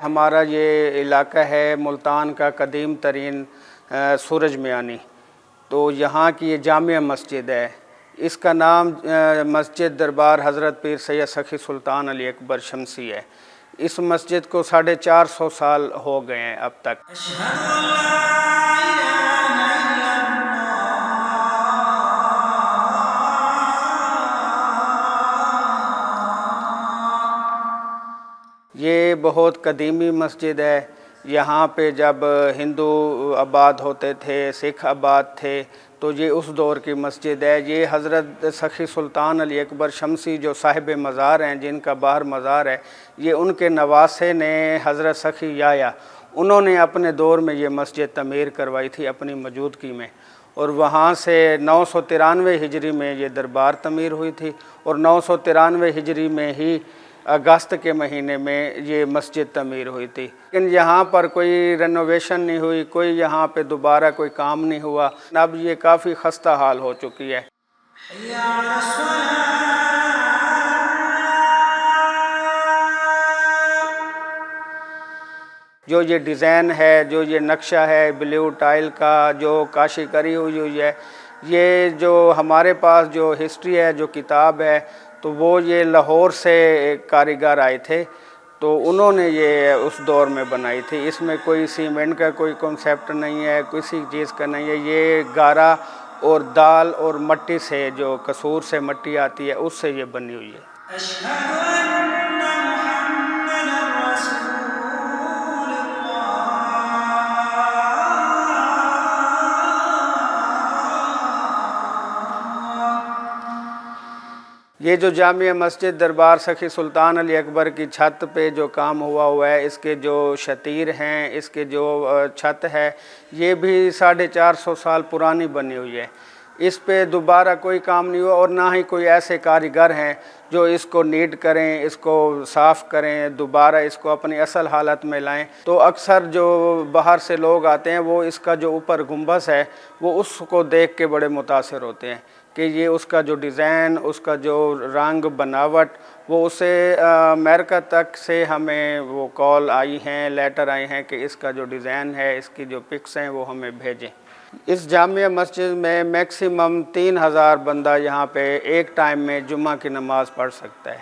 ہمارا یہ علاقہ ہے ملتان کا قدیم ترین سورج میانی، تو یہاں کی یہ جامع مسجد ہے۔ اس کا نام مسجد دربار حضرت پیر سید سخی سلطان علی اکبر شمسی ہے۔ اس مسجد کو 450 سال ہو گئے ہیں اب تک۔ یہ بہت قدیمی مسجد ہے۔ یہاں پہ جب ہندو آباد ہوتے تھے، سکھ آباد تھے، تو یہ اس دور کی مسجد ہے۔ یہ حضرت سخی سلطان علی اکبر شمسی جو صاحب مزار ہیں، جن کا باہر مزار ہے، یہ ان کے نواسے نے حضرت سخی یحییٰ، انہوں نے اپنے دور میں یہ مسجد تعمیر کروائی تھی اپنی موجودگی میں، اور وہاں سے 993 ہجری میں یہ دربار تعمیر ہوئی تھی، اور 993 ہجری میں ہی اگست کے مہینے میں یہ مسجد تعمیر ہوئی تھی۔ لیکن یہاں پر کوئی رینوویشن نہیں ہوئی، کوئی یہاں پہ دوبارہ کوئی کام نہیں ہوا۔ اب یہ کافی خستہ حال ہو چکی ہے۔ جو یہ ڈیزائن ہے، جو یہ نقشہ ہے بلیو ٹائل کا، جو کاشی کری ہوئی ہے، یہ جو ہمارے پاس جو ہسٹری ہے، جو کتاب ہے، تو وہ یہ لاہور سے ایک کاریگر آئے تھے، تو انہوں نے یہ اس دور میں بنائی تھی۔ اس میں کوئی سیمنٹ کا کوئی کنسیپٹ نہیں ہے، کسی چیز کا نہیں ہے۔ یہ گارا اور دال اور مٹی سے، جو قصور سے مٹی آتی ہے، اس سے یہ بنی ہوئی ہے۔ یہ جو جامع مسجد دربار سخی سلطان علی اکبر کی چھت پہ جو کام ہوا ہے، اس کے جو شتیر ہیں، اس کے جو چھت ہے، یہ بھی 450 سال پرانی بنی ہوئی ہے۔ اس پہ دوبارہ کوئی کام نہیں ہوا، اور نہ ہی کوئی ایسے کاریگر ہیں جو اس کو نیٹ کریں، اس کو صاف کریں، دوبارہ اس کو اپنی اصل حالت میں لائیں۔ تو اکثر جو باہر سے لوگ آتے ہیں، وہ اس کا جو اوپر گنبد ہے، وہ اس کو دیکھ کے بڑے متاثر ہوتے ہیں کہ یہ اس کا جو ڈیزائن، اس کا جو رنگ بناوٹ، وہ اسے امریکہ تک سے ہمیں وہ کال آئی ہیں، لیٹر آئی ہیں کہ اس کا جو ڈیزائن ہے، اس کی جو پکس ہیں، وہ ہمیں بھیجیں۔ اس جامع مسجد میں میکسیمم 3000 بندہ یہاں پہ ایک ٹائم میں جمعہ کی نماز پڑھ سکتا ہے۔